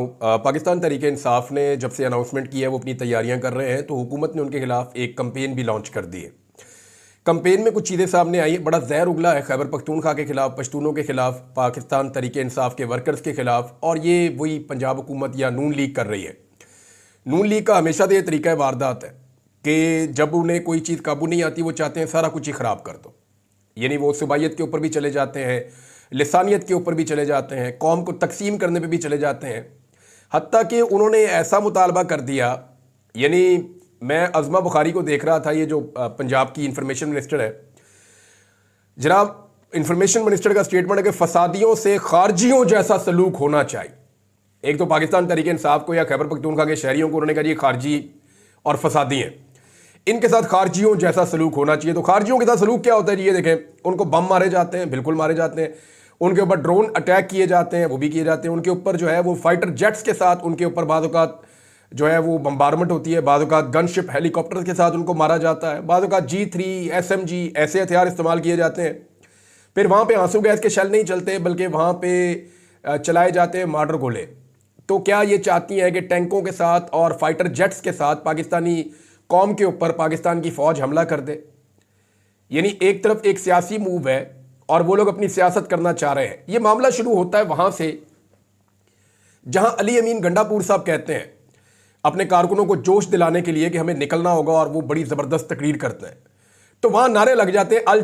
पाकिस्तान तहरीक इंसाफ ने जब से अनाउंसमेंट की है वो अपनी तैयारियां कर रहे हैं, तो हुकूमत ने उनके खिलाफ एक कंपेन भी लॉन्च कर दी है। कंपेन में कुछ चीज़ें सामने आई, बड़ा जहर उगला है खैबर पख्तूनख्वा के खिलाफ, पश्तूनों के खिलाफ, पाकिस्तान तहरीक इंसाफ के वर्कर्स के खिलाफ, और ये वही पंजाब हुकूमत या नून लीग कर रही है। नून लीग का हमेशा से ये तरीका वारदात है कि जब उन्हें कोई चीज़ काबू नहीं आती वो चाहते हैं सारा कुछ ही ख़राब कर दो। यानी वो सुबाइयत के ऊपर भी चले जाते हैं, लिसानियत के ऊपर भी चले जाते हैं, कौम को तकसीम करने पे भी चले जाते हैं। हत्ता कि उन्होंने ऐसा मुतालबा कर दिया, यानी मैं अज़मा बुखारी को देख रहा था, ये जो पंजाब की इंफॉर्मेशन मिनिस्टर है, जनाब इंफॉर्मेशन मिनिस्टर का स्टेटमेंट है कि फसादियों से खारजियों जैसा सलूक होना चाहिए। एक तो पाकिस्तान तहरीक इंसाफ को या खैबर पख्तूनख्वा के शहरियों को उन्होंने कहा ये खारजी और फसादी हैं, इनके साथ खारजियों जैसा सलूक होना चाहिए। तो खारजियों के साथ सलूक क्या होता है जी, ये देखें, उनको बम मारे जाते हैं, बिल्कुल मारे जाते हैं, उनके ऊपर ड्रोन अटैक किए जाते हैं, वो भी किए जाते हैं, उनके ऊपर जो है वो फाइटर जेट्स के साथ उनके ऊपर बाद औक़ात जो है वो बम्बारमेंट होती है, बाद औक़ात गनशिप हेलीकॉप्टर के साथ उनको मारा जाता है, बाद औक़ात G3 SMG ऐसे हथियार इस्तेमाल किए जाते हैं। फिर वहाँ पे आंसू गैस के शेल नहीं चलते, बल्कि वहाँ पे चलाए जाते हैं मार्टर गोले। तो क्या ये चाहती हैं कि टैंकों के साथ और फाइटर जेट्स के साथ पाकिस्तानी कौम के ऊपर पाकिस्तान की फ़ौज हमला कर दे? यानी एक तरफ एक सियासी मूव है और वो लोग अपनी सियासत करना चाह रहे हैं। ये मामला शुरू होता है वहाँ से जहाँ अली अमीन गंडापुर साहब कहते हैं अपने कारकुनों को जोश दिलाने के लिए कि हमें निकलना होगा, और वो बड़ी ज़बरदस्त तकरीर करते हैं। तो वहाँ नारे लग जाते हैं अल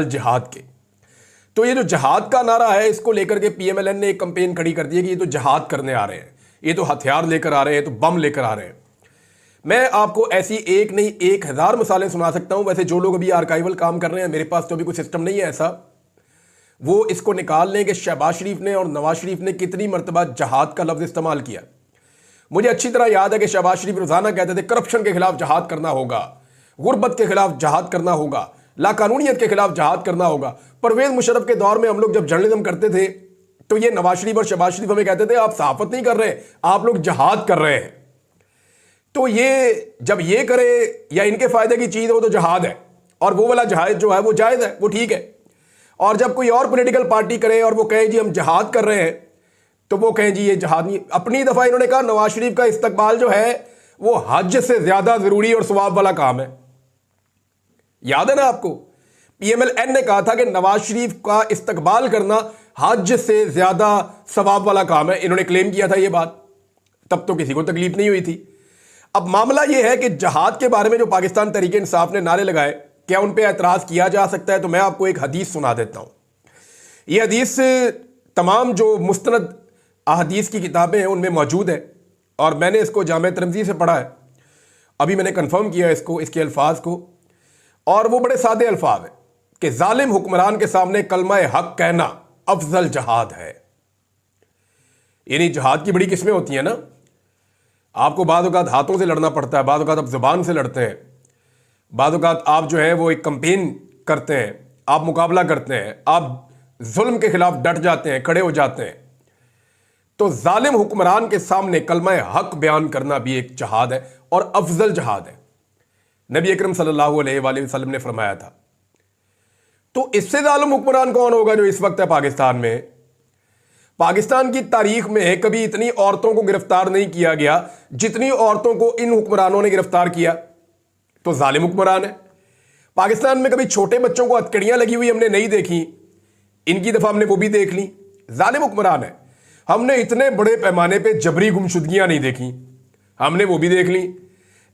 जिहाद के। तो ये जो जहाद का नारा है, इसको लेकर के PMLN ने एक कंपेन खड़ी कर दी है कि ये तो जहाद करने आ रहे हैं, ये तो हथियार लेकर आ रहे हैं, तो बम लेकर आ रहे हैं। मैं आपको ऐसी एक नहीं 1000 मिसालें सुना सकता हूं। वैसे जो लोग अभी आर्काइवल काम कर रहे हैं, मेरे पास तो अभी कोई सिस्टम नहीं है ऐसा, वो इसको निकाल लें कि शहबाज शरीफ ने और नवाज शरीफ ने कितनी मरतबा जहाद का लफ्ज़ इस्तेमाल किया। मुझे अच्छी तरह याद है कि शहबाज शरीफ रोज़ाना कहते थे करप्शन के खिलाफ जहाद करना होगा, गुर्बत के खिलाफ जहाद करना होगा, लाकानूनियत के खिलाफ जहाद करना होगा। परवेज़ मुशर्रफ के दौर में हम लोग जब जर्नलिज्म करते थे तो ये नवाज शरीफ और शहबाज शरीफ हमें कहते थे आप सहाफत नहीं कर रहे, आप लोग जहाद कर रहे हैं। तो ये जब ये करे या इनके फायदे की चीज़ हो तो जहाद है, और वो वाला जहाद जो है वो जायज़ है, वो ठीक है। और जब कोई और पॉलिटिकल पार्टी करे और वो कहे जी हम जहाद कर रहे हैं, तो वो कहें जी ये जहाद नहीं। अपनी दफ़ा इन्होंने कहा नवाज शरीफ का इस्तकबाल जो है वो हज से ज़्यादा ज़रूरी और सवाब वाला काम है। याद है ना आपको, PMLN ने कहा था कि नवाज शरीफ का इस्तकबाल करना हज से ज़्यादा सवाब वाला काम है। इन्होंने क्लेम किया था ये बात, तब तो किसी को तकलीफ नहीं हुई थी। अब मामला यह है कि जहाद के बारे में जो पाकिस्तान तहरीक इंसाफ ने नारे लगाए, क्या उन पर एतराज़ किया जा सकता है? तो मैं आपको एक हदीस सुना देता हूँ। यह हदीस तमाम जो मुस्तनद अहदीस की किताबें हैं उनमें मौजूद है, और मैंने इसको जामे तिरमिज़ी से पढ़ा है। अभी मैंने कन्फर्म किया इसको, इसके अल्फाज को, और वो बड़े सादे अल्फाज हैं कि जालिम हुक्मरान के सामने कलमा हक कहना अफजल जहाद है। यानी जहाद की बड़ी किस्में होती हैं ना, आपको बाद औक़ात हाथों से लड़ना पड़ता है, बाद औक़ात आप ज़ुबान से लड़ते हैं, बाद औक़ात आप जो है वो एक कंपेन करते हैं, आप मुकाबला करते हैं, आप जुल्म के खिलाफ डट जाते हैं, खड़े हो जाते हैं। तो जालिम हुक्मरान के सामने कलमा हक बयान करना भी एक जहाद है और अफजल जहाद है। नबी अकरम सल्लल्लाहु अलैहि वसल्लम ने फरमाया था। तो इससे जालिम हुक्मरान कौन होगा जो इस वक्त है पाकिस्तान में? पाकिस्तान की तारीख में कभी इतनी औरतों को गिरफ्तार नहीं किया गया जितनी औरतों को इन हुक्मरानों ने गिरफ्तार किया। तो जालिम हुक्मरान है। पाकिस्तान में कभी छोटे बच्चों को हथकड़ियां लगी हुई हमने नहीं देखी, इनकी दफा हमने वो भी देख ली। जालिम हुक्मरान है। हमने इतने बड़े पैमाने पे जबरी गुमशुदगियां नहीं देखी, हमने वो भी देख ली।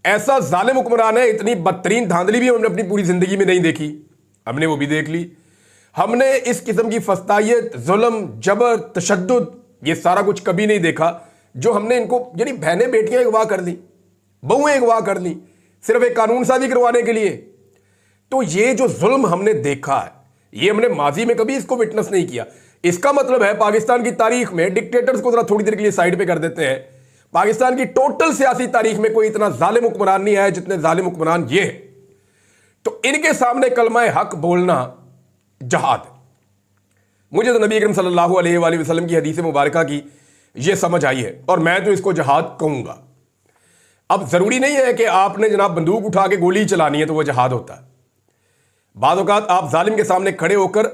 ऐसा जालिम हुक्मरान है, इतनी बदतरीन धांधली भी हमने अपनी पूरी जिंदगी में नहीं देखी, हमने वो भी देख ली। हमने इस किस्म की फस्तायत, जुल्म, जबर, तशद्दुद, ये सारा कुछ कभी नहीं देखा जो हमने इनको, यानी बहनें बेटियां अगवा कर ली, बहुएं अगवा कर ली, सिर्फ एक कानून साजी करवाने के लिए। तो ये जो जुल्म हमने देखा है, ये हमने माजी में कभी इसको विटनेस नहीं किया। इसका मतलब है पाकिस्तान की तारीख में, डिक्टेटर्स को जरा थोड़ी देर के लिए साइड पे कर देते हैं, पाकिस्तान की टोटल सियासी तारीख में कोई इतना जालिम हुक्मरान नहीं आया जितने जालिम हुक्मरान ये है। तो इनके सामने कलमा हक बोलना जहाद है। मुझे तो नबी अकरम सल्लल्लाहु अलैहि वसल्लम की हदीस मुबारका की ये समझ आई है, और मैं तो इसको जहाद कहूंगा। अब जरूरी नहीं है कि आपने जनाब बंदूक उठा के गोली चलानी है तो वह जहाद होता है। बाद औक़ात आप जालिम के सामने खड़े होकर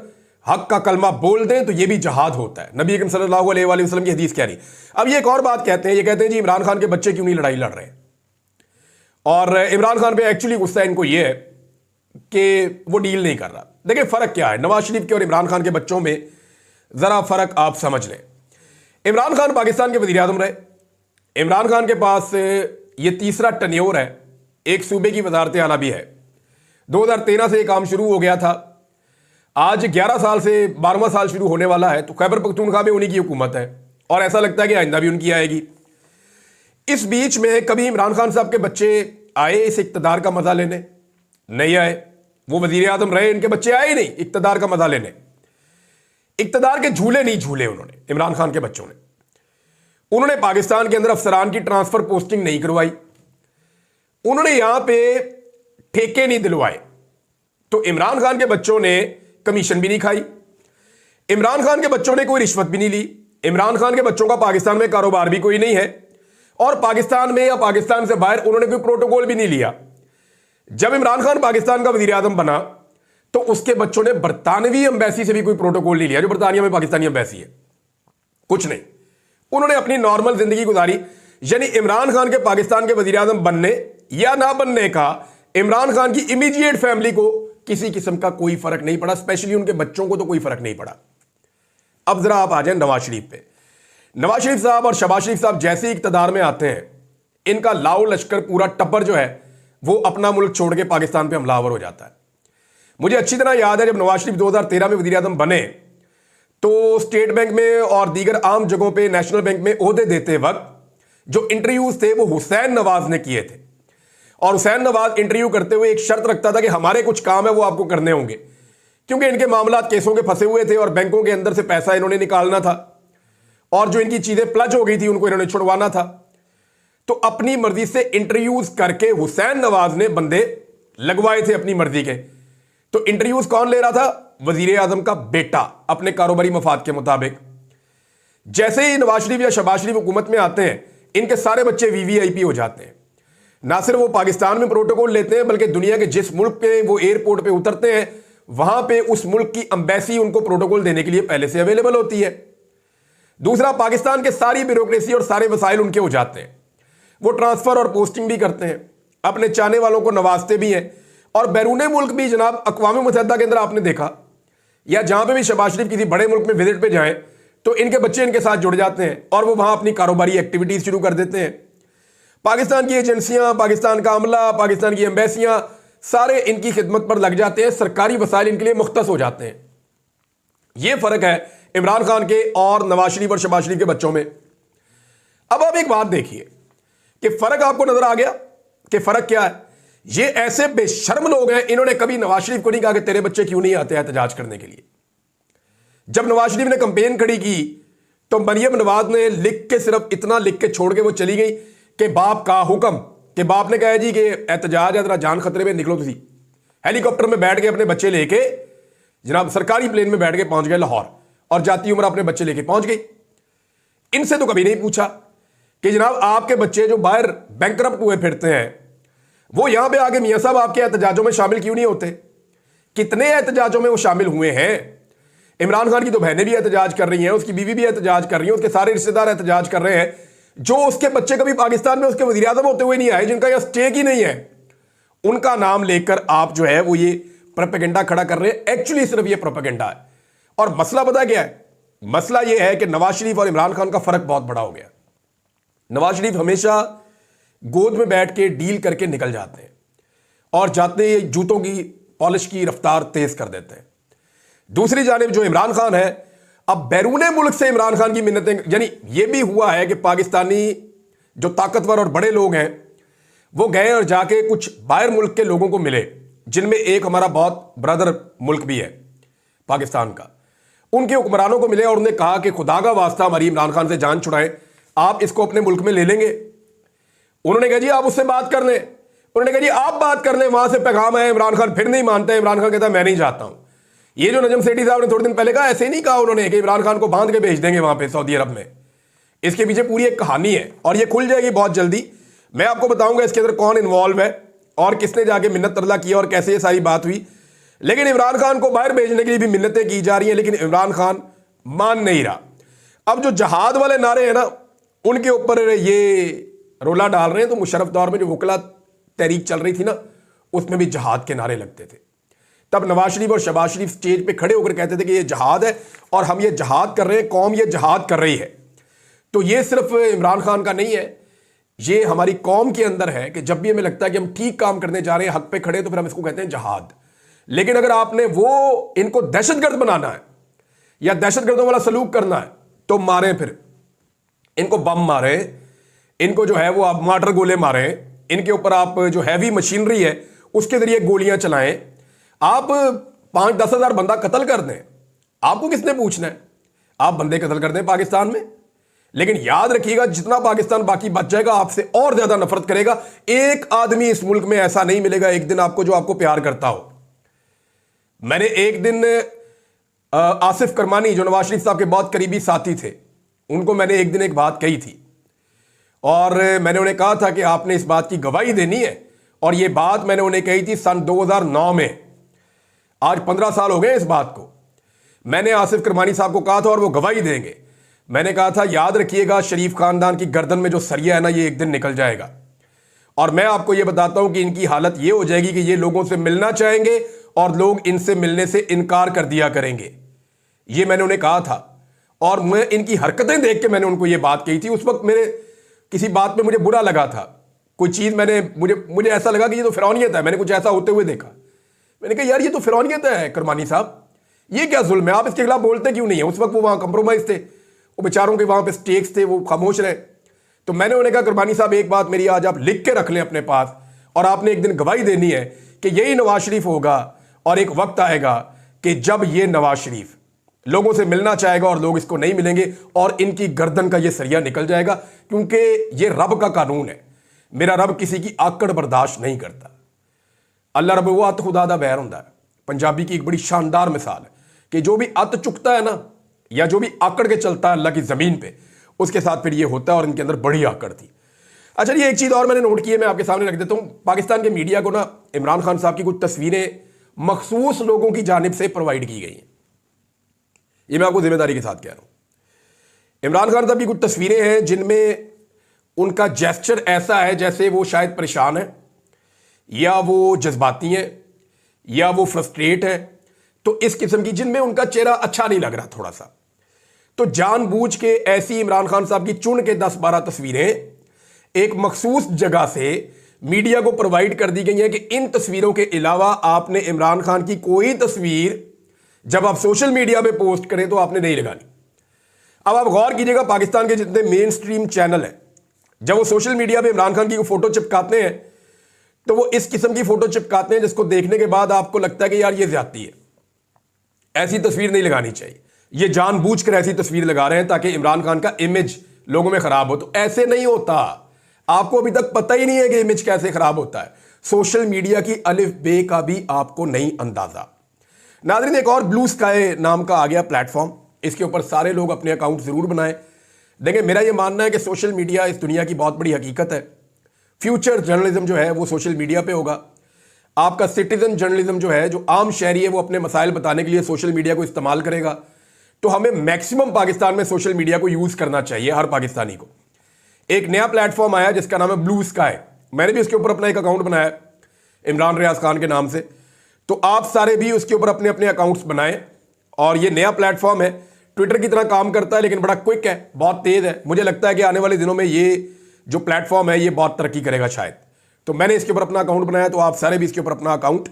हक का कलमा बोल दें तो ये भी जहाद होता है। नबी अकरम सल्लल्लाहु अलैहि वसल्लम की हदीस कह रही। अब ये एक और बात कहते हैं, ये कहते हैं जी इमरान खान के बच्चे क्यों नहीं लड़ाई लड़ रहे हैं, और इमरान खान पे एक्चुअली गुस्सा इनको ये है कि वो डील नहीं कर रहा। देखिए फर्क क्या है नवाज शरीफ के और इमरान खान के बच्चों में, जरा फर्क आप समझ लें। इमरान खान पाकिस्तान के वजीर आजम रहे, इमरान खान के पास ये तीसरा टन्योर है, एक सूबे की वजारत आला भी है। 2013 से ये काम शुरू हो गया था, आज 11 साल से 12वां साल शुरू होने वाला है। तो खैबर पख्तूनख्वा में उन्हीं की हुकूमत है और ऐसा लगता है कि आइंदा भी उनकी आएगी। इस बीच में कभी इमरान खान साहब के बच्चे आए इस इक्तदार का मजा लेने? नहीं आए। वो वजीर आजम रहे, इनके बच्चे आए ही नहीं इक्तदार का मजा लेने। इक्तदार के झूले नहीं झूले उन्होंने, इमरान खान के बच्चों ने। उन्होंने पाकिस्तान के अंदर अफसरान की ट्रांसफर पोस्टिंग नहीं करवाई, उन्होंने यहां पे ठेके नहीं दिलवाए। तो इमरान खान के बच्चों ने कमीशन भी नहीं खाई, इमरान खान के बच्चों ने कोई रिश्वत भी नहीं ली, इमरान खान के बच्चों का पाकिस्तान में कारोबार भी कोई नहीं है, और पाकिस्तान में या पाकिस्तान से बाहर उन्होंने कोई प्रोटोकॉल भी नहीं लिया। जब इमरान खान पाकिस्तान का वजीर आजम बना तो उसके बच्चों ने बरतानवी एम्बेसी से भी कोई प्रोटोकॉल नहीं लिया, जो बरतानिया में पाकिस्तानी एम्बेसी है, कुछ नहीं। उन्होंने अपनी नॉर्मल जिंदगी गुजारी। यानी इमरान खान के पाकिस्तान के वजीर आजम बनने या ना बनने का इमरान खान की इमीडिएट फैमिली को किसी किस्म का कोई फर्क नहीं पड़ा, स्पेशली उनके बच्चों को तो कोई फर्क नहीं पड़ा। अब जरा आप आ जाए नवाज शरीफ पे। नवाज शरीफ साहब और शहबाज शरीफ साहब जैसे ही इक्तदार में आते हैं, इनका लाओ लश्कर पूरा टब्बर जो है वो अपना मुल्क छोड़ के पाकिस्तान पे हमलावर हो जाता है। मुझे अच्छी तरह याद है जब नवाज शरीफ 2013 में वजीर आजम बने तो स्टेट बैंक में और दीगर आम जगहों पे नेशनल बैंक में ओहदे देते वक्त जो इंटरव्यूज थे वो हुसैन नवाज ने किए थे, और हुसैन नवाज इंटरव्यू करते हुए एक शर्त रखता था कि हमारे कुछ काम है वो आपको करने होंगे, क्योंकि इनके मामलात केसों के फंसे हुए थे और बैंकों के अंदर से पैसा इन्होंने निकालना था और जो इनकी चीजें प्लज हो गई थी उनको इन्होंने छुड़वाना था। तो अपनी मर्जी से इंटरव्यूज करके हुसैन नवाज ने बंदे लगवाए थे अपनी मर्जी के। तो इंटरव्यूज कौन ले रहा था? वजीर आजम का बेटा, अपने कारोबारी मफाद के मुताबिक। जैसे ही नवाज शरीफ या शहबाज शरीफ हुकूमत में आते हैं, इनके सारे बच्चे वीवीआईपी हो जाते हैं। ना सिर्फ वो पाकिस्तान में प्रोटोकॉल लेते हैं, बल्कि दुनिया के जिस मुल्क पे वो एयरपोर्ट पे उतरते हैं वहां पे उस मुल्क की एम्बेसी उनको प्रोटोकॉल देने के लिए पहले से अवेलेबल होती है। दूसरा, पाकिस्तान के सारी ब्यूरोक्रेसी और सारे वसाइल उनके हो जाते हैं। वो ट्रांसफर और पोस्टिंग भी करते हैं, अपने चाहने वालों को नवाजते भी हैं। और बैरूने मुल्क भी, जनाब अक़वाम मुत्तहिदा के अंदर आपने देखा, या जहां पे भी शहबाज शरीफ किसी बड़े मुल्क में विजिट पे जाएं तो इनके बच्चे इनके साथ जुड़ जाते हैं और वो वहां अपनी कारोबारी एक्टिविटीज शुरू कर देते हैं। पाकिस्तान की एजेंसियां, पाकिस्तान का अमला, पाकिस्तान की एम्बेसियां सारे इनकी खिदमत पर लग जाते हैं, सरकारी वसाइल इनके लिए मुख्तस हो जाते हैं। यह फर्क है इमरान खान के और नवाज शरीफ और शहबाज शरीफ के बच्चों में। अब आप एक बात देखिए कि फर्क आपको नजर आ गया कि फर्क क्या है। ये ऐसे बेशर्म लोग हैं, इन्होंने कभी नवाज शरीफ को नहीं कहा कि तेरे बच्चे क्यों नहीं आते एहतजाज करने के लिए। जब नवाज शरीफ ने कंपेन खड़ी की तो मरियम नवाज ने लिख के, सिर्फ इतना लिख के छोड़ के वो चली गई कि बाप का हुक्म, कि बाप ने कहा जी कि एहतजाज है, जरा जान खतरे में निकलो। तुसी हेलीकॉप्टर में बैठ के अपने बच्चे लेके, जनाब सरकारी प्लेन में बैठ के पहुंच गए लाहौर, और जाती उम्र अपने बच्चे लेके पहुंच गई। इनसे तो कभी नहीं पूछा कि जनाब आपके बच्चे जो बाहर बैंकरप्ट हुए फिरते हैं वो यहां पे आके मियां साहब आपके एहतजाजों में शामिल क्यों नहीं होते? कितने एहतजाजों में वो शामिल हुए हैं। इमरान खान की तो बहनें भी एहतजाज कर रही हैं, उसकी बीवी भी एहतजाज कर रही है, उसके सारे रिश्तेदार एहतजाज कर रहे हैं। जो उसके बच्चे कभी पाकिस्तान में उसके वजीर आजम होते हुए नहीं आए, जिनका यह स्टेक ही नहीं है, उनका नाम लेकर आप जो है वो ये प्रोपेगेंडा खड़ा कर रहे हैं। एक्चुअली सिर्फ ये प्रोपेगेंडा है। और मसला पता क्या है? मसला यह है कि नवाज शरीफ और इमरान खान का फर्क बहुत बड़ा हो गया। नवाज शरीफ हमेशा गोद में बैठ के डील करके निकल जाते हैं और जाते ही जूतों की पॉलिश की रफ्तार तेज कर देते हैं। दूसरी जानिब जो इमरान खान है, अब बैरूने मुल्क से इमरान खान की मिन्नतें, यानी यह भी हुआ है कि पाकिस्तानी जो ताकतवर और बड़े लोग हैं वो गए और जाके कुछ बाहर मुल्क के लोगों को मिले, जिनमें एक हमारा बहुत ब्रदर मुल्क भी है पाकिस्तान का। उनके हुक्मरानों को मिले और उन्होंने कहा कि खुदा का वास्ता हमारी इमरान खान से जान छुड़ाएं, आप इसको अपने मुल्क में ले लेंगे। उन्होंने कहा जी आप उससे बात कर लें। उन्होंने कहा जी आप बात कर लें, वहां से पैगाम है। इमरान खान फिर नहीं मानता है। इमरान खान कहता है मैं नहीं चाहता हूं। ये जो नजम सेठी साहब ने थोड़े दिन पहले कहा, ऐसे नहीं कहा उन्होंने कि इमरान खान को बांध के भेज देंगे वहां पे सऊदी अरब में। इसके पीछे पूरी एक कहानी है और ये खुल जाएगी बहुत जल्दी। मैं आपको बताऊंगा इसके अंदर कौन इन्वॉल्व है और किसने जाके मिन्नत तरला किया और कैसे ये सारी बात हुई। लेकिन इमरान खान को बाहर भेजने के लिए भी मिन्नतें की जा रही हैं, लेकिन इमरान खान मान नहीं रहा। अब जो जहाद वाले नारे हैं ना, उनके ऊपर ये रोला डाल रहे हैं। तो मुशर्रफ दौर में जो वकला तहरीक चल रही थी ना, उसमें भी जहाद के नारे लगते थे। तब नवाज शरीफ और शहबाज शरीफ स्टेज पे खड़े होकर कहते थे कि ये जहाद है और हम ये जहाद कर रहे हैं, कौम ये जहाद कर रही है। तो ये सिर्फ इमरान खान का नहीं है, ये हमारी कौम के अंदर है कि जब भी हमें लगता है कि हम ठीक काम करने जा रहे हैं, हक पे खड़े, तो फिर हम इसको कहते हैं जहाद। लेकिन अगर आपने वो इनको दहशतगर्द बनाना है या दहशतगर्दों वाला सलूक करना है, तो मारें, फिर इनको बम मारे, इनको जो है वो आप मार्टर गोले मारें, इनके ऊपर आप जो हैवी मशीनरी है उसके जरिए गोलियां चलाएं। आप 5-10 हज़ार बंदा कत्ल कर दें, आपको किसने पूछना है? आप बंदे कत्ल कर दें पाकिस्तान में, लेकिन याद रखिएगा जितना पाकिस्तान बाकी बच जाएगा आपसे और ज्यादा नफरत करेगा। एक आदमी इस मुल्क में ऐसा नहीं मिलेगा एक दिन आपको जो आपको प्यार करता हो। मैंने एक दिन आसिफ करमानी जो नवाज शरीफ साहब के बहुत करीबी साथी थे, उनको मैंने एक दिन एक बात कही थी और मैंने उन्हें कहा था कि आपने इस बात की गवाही देनी है। और यह बात मैंने उन्हें कही थी सन 2009 में। आज 15 साल हो गए इस बात को। मैंने आसिफ करमानी साहब को कहा था और वो गवाही देंगे। मैंने कहा था याद रखिएगा शरीफ खानदान की गर्दन में जो सरिया है ना, ये एक दिन निकल जाएगा। और मैं आपको ये बताता हूं कि इनकी हालत ये हो जाएगी कि ये लोगों से मिलना चाहेंगे और लोग इनसे मिलने से इनकार कर दिया करेंगे। ये मैंने उन्हें कहा था और मैं इनकी हरकतें देख के मैंने उनको ये बात कही थी। उस वक्त मेरे किसी बात में मुझे बुरा लगा था, कोई चीज़ मुझे ऐसा लगा कि ये तो फिरौनियत है। मैंने कुछ ऐसा होते हुए देखा, मैंने कहा यार ये तो फिरौनियत है करमानी साहब, ये क्या जुल्म है, आप इसके खिलाफ बोलते क्यों नहीं है? उस वक्त वो वहाँ कंप्रोमाइज़ थे, वो बेचारों के वहाँ पे स्टेक्स थे, वो खामोश रहे। तो मैंने उन्हें कहा करमानी साहब एक बात मेरी आज आप लिख के रख लें अपने पास, और आपने एक दिन गवाही देनी है कि यही नवाज शरीफ होगा और एक वक्त आएगा कि जब ये नवाज शरीफ लोगों से मिलना चाहेगा और लोग इसको नहीं मिलेंगे और इनकी गर्दन का ये सरिया निकल जाएगा, क्योंकि ये रब का कानून है। मेरा रब किसी की आकड़ बर्दाश्त नहीं करता। अल्लाह रब वो अत खुदा दा बैर होंदा है। पंजाबी की एक बड़ी शानदार मिसाल है कि जो भी अत चुकता है ना, या जो भी आकड़ के चलता है अल्लाह की ज़मीन पे, उसके साथ फिर ये होता है। और इनके अंदर बड़ी आकड़ थी। अच्छा, ये एक चीज़ और मैंने नोट की है, मैं आपके सामने रख देता हूँ। पाकिस्तान के मीडिया को ना इमरान खान साहब की कुछ तस्वीरें मखसूस लोगों की जानिब से प्रोवाइड की गई हैं। ये मैं आपको जिम्मेदारी के साथ कह रहा हूँ। इमरान खान साहब की कुछ तस्वीरें हैं जिनमें उनका जेस्चर ऐसा है जैसे वो शायद परेशान है, या वो जज्बाती हैं, या वो फ्रस्ट्रेट है। तो इस किस्म की जिनमें उनका चेहरा अच्छा नहीं लग रहा थोड़ा सा, तो जानबूझ के ऐसी इमरान खान साहब की चुन के 10-12 तस्वीरें एक मखसूस जगह से मीडिया को प्रोवाइड कर दी गई हैं कि इन तस्वीरों के अलावा आपने इमरान खान की कोई तस्वीर जब आप सोशल मीडिया पे पोस्ट करें तो आपने नहीं लगानी। अब आप गौर कीजिएगा, पाकिस्तान के जितने मेन स्ट्रीम चैनल हैं, जब वो सोशल मीडिया पे इमरान खान की फोटो चिपकाते हैं तो वो इस किस्म की फोटो चिपकाते हैं जिसको देखने के बाद आपको लगता है कि यार ये ज्यादती है, ऐसी तस्वीर नहीं लगानी चाहिए। ये जानबूझकर ऐसी तस्वीर लगा रहे हैं ताकि इमरान खान का इमेज लोगों में खराब हो। तो ऐसे नहीं होता। आपको अभी तक पता ही नहीं है कि इमेज कैसे खराब होता है। सोशल मीडिया की अलिफ बे का भी आपको नहीं अंदाजा। नाज़रीन, एक और ब्लू स्काई नाम का आ गया प्लेटफॉर्म। इसके ऊपर सारे लोग अपने अकाउंट जरूर बनाएं। देखिए, मेरा यह मानना है कि सोशल मीडिया इस दुनिया की बहुत बड़ी हकीकत है। फ्यूचर जर्नलिज्म जो है वो सोशल मीडिया पे होगा। आपका सिटीजन जर्नलिज्म जो है, जो आम शहरी है, वो अपने मसाइल बताने के लिए सोशल मीडिया को इस्तेमाल करेगा। तो हमें मैक्सिमम पाकिस्तान में सोशल मीडिया को यूज करना चाहिए, हर पाकिस्तानी को। एक नया प्लेटफॉर्म आया जिसका नाम है ब्लू स्काई। मैंने भी उसके ऊपर अपना एक अकाउंट बनाया इमरान रियाज खान के नाम से। तो आप सारे भी उसके ऊपर अपने अपने अकाउंट्स बनाएं। और ये नया प्लेटफॉर्म है, ट्विटर की तरह काम करता है लेकिन बड़ा क्विक है, बहुत तेज है। मुझे लगता है कि आने वाले दिनों में ये जो प्लेटफॉर्म है ये बहुत तरक्की करेगा शायद। तो मैंने इसके ऊपर अपना अकाउंट बनाया, तो आप सारे भी इसके ऊपर अपना अकाउंट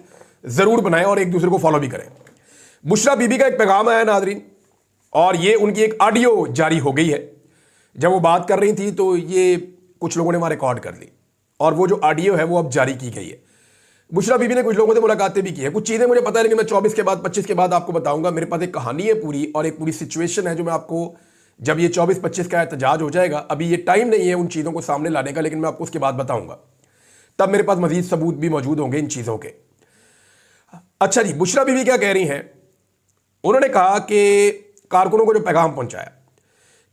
जरूर बनाएं और एक दूसरे को फॉलो भी करें। बुशरा बीबी का एक पैगाम आया नाजरीन, और ये उनकी एक ऑडियो जारी हो गई है। जब वो बात कर रही थी तो ये कुछ लोगों ने वहाँ रिकॉर्ड कर ली, और वो जो ऑडियो है वो अब जारी की गई है। बुशरा बीबी ने कुछ लोगों से मुलाकातें भी की है। कुछ चीज़ें मुझे पता है लेकिन मैं 24 के बाद 25 के बाद आपको बताऊंगा। मेरे पास एक कहानी है पूरी, और एक पूरी सिचुएशन है जो मैं आपको, जब ये 24-25 का एहतजाज हो जाएगा, अभी ये टाइम नहीं है उन चीज़ों को सामने लाने का, लेकिन मैं आपको उसके बाद बताऊंगा। तब मेरे पास मजीद सबूत भी मौजूद होंगे इन चीज़ों के। अच्छा जी, बुशरा बीबी क्या कह रही हैं? उन्होंने कहा कि कारकुनों को जो पैगाम पहुंचाया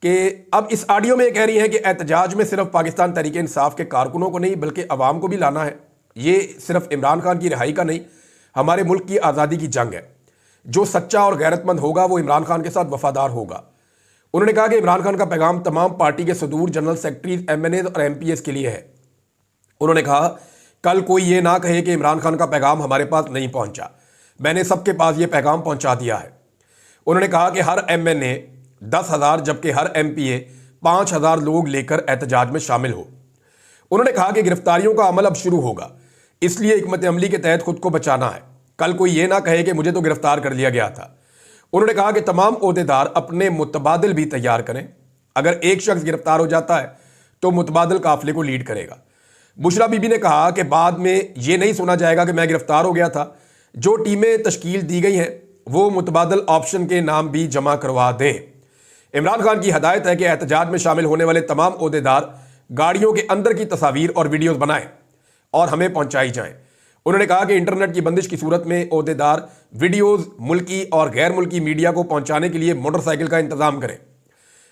कि अब इस ऑडियो में कह रही है कि एहतजाज में सिर्फ पाकिस्तान तहरीक इंसाफ के कारकुनों को नहीं बल्कि अवाम को भी लाना है। ये सिर्फ इमरान खान की रिहाई का नहीं हमारे मुल्क की आज़ादी की जंग है। जो सच्चा और गैरतमंद होगा वो इमरान खान के साथ वफादार होगा। उन्होंने कहा कि इमरान खान का पैगाम तमाम पार्टी के सदूर, जनरल सेक्रेटरीज, MNAs और MPs के लिए है। उन्होंने कहा, कल कोई ये ना कहे कि इमरान खान का पैगाम हमारे पास नहीं पहुंचा, मैंने सबके पास ये पैगाम पहुंचा दिया है। उन्होंने कहा कि हर MNA 10,000 जबकि हर MPA 5,000 लोग लेकर एहतजाज में शामिल हो। उन्होंने कहा कि गिरफ्तारियों का अमल अब शुरू होगा, इसलिए हिकमत अमली के तहत खुद को बचाना है। कल कोई ये ना कहे कि मुझे तो गिरफ्तार कर लिया गया था। उन्होंने कहा कि तमाम ओहदेदार अपने मुतबादिल भी तैयार करें। अगर एक शख्स गिरफ्तार हो जाता है तो मुतबादिल काफिले को लीड करेगा। बुशरा बीबी ने कहा कि बाद में ये नहीं सुना जाएगा कि मैं गिरफ्तार हो गया था। जो टीमें तश्कील दी गई हैं वो मुतबादिल ऑप्शन के नाम भी जमा करवा दें। इमरान खान की हदायत है कि एहतजाज में शामिल होने वाले तमाम ओहदेदार गाड़ियों के अंदर की तस्वीर और वीडियोस बनाएं और हमें पहुंचाई जाएं। उन्होंने कहा कि इंटरनेट की बंदिश की सूरत में ओहदेदार वीडियोस मुल्की और गैर मुल्की मीडिया को पहुंचाने के लिए मोटरसाइकिल का इंतजाम करें।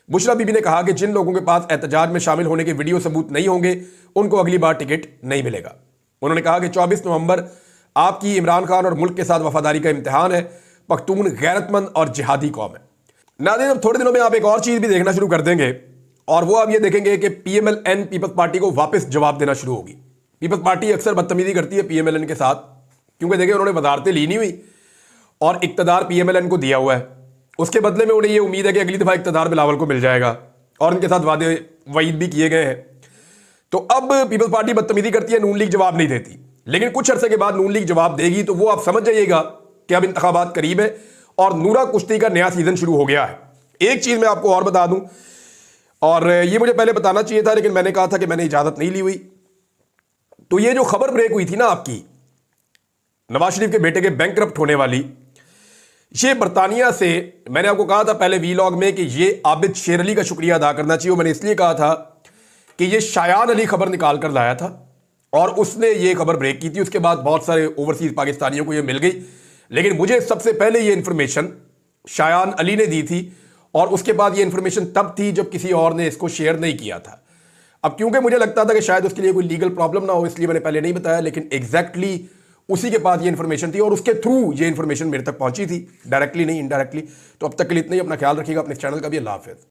बुशरा बीबी ने कहा कि जिन लोगों के पास एहतजाज में शामिल होने के वीडियो सबूत नहीं होंगे उनको अगली बार टिकट नहीं मिलेगा। उन्होंने कहा कि 24 नवंबर आपकी इमरान खान और मुल्क के साथ वफादारी का इम्तिहान है। पख्तून गैरतमंद और जिहादी कौम है। नाज़रीन, अब थोड़े दिनों में आप एक और चीज़ भी देखना शुरू कर देंगे और वो आप ये देखेंगे कि PMLN पीपल्स पार्टी को वापस जवाब देना शुरू होगी। पीपल्स पार्टी अक्सर बदतमीजी करती है PMLN के साथ, क्योंकि देखिए उन्होंने वजारतें ली नहीं हुई और इक्तदार PMLN को दिया हुआ है। उसके बदले में उन्हें ये उम्मीद है कि अगली दफ़ा इक्तदार बिलावल को मिल जाएगा और उनके साथ वादे वईद भी किए गए हैं। तो अब पीपल्स पार्टी बदतमीजी करती है, नून लीग जवाब नहीं देती, लेकिन कुछ अरसे के बाद नून लीग जवाब देगी तो वो आप समझ जाइएगा कि अब इंतखाबात करीब है और नूरा कुश्ती का नया सीजन शुरू हो गया है। एक चीज़ मैं आपको और बता दूं, और ये मुझे पहले बताना चाहिए था लेकिन मैंने कहा था कि मैंने इजाज़त नहीं ली हुई। तो ये जो खबर ब्रेक हुई थी ना आपकी नवाज शरीफ के बेटे के बैंकरप्ट होने वाली, ये बरतानिया से, मैंने आपको कहा था पहले वीलॉग में कि ये आबिद शेर अली का शुक्रिया अदा करना चाहिए। मैंने इसलिए कहा था कि ये शायान अली खबर निकाल कर लाया था और उसने ये खबर ब्रेक की थी। उसके बाद बहुत सारे ओवरसीज पाकिस्तानियों को ये मिल गई, लेकिन मुझे सबसे पहले ये इंफॉर्मेशन शायान अली ने दी थी और उसके बाद ये इंफॉर्मेशन तब थी जब किसी और ने इसको शेयर नहीं किया था। अब क्योंकि मुझे लगता था कि शायद उसके लिए कोई लीगल प्रॉब्लम ना हो, इसलिए मैंने पहले नहीं बताया, लेकिन एग्जैक्टली उसी के पास ये इंफॉर्मेशन थी और उसके थ्रू ये इंफॉर्मेशन मेरे तक पहुंची थी, डायरेक्टली नहीं, इनडायरेक्टली। तो अब तक के लिए इतना ही। अपना ख्याल रखिएगा, अपने चैनल का भी। अल्लाह हाफिज़।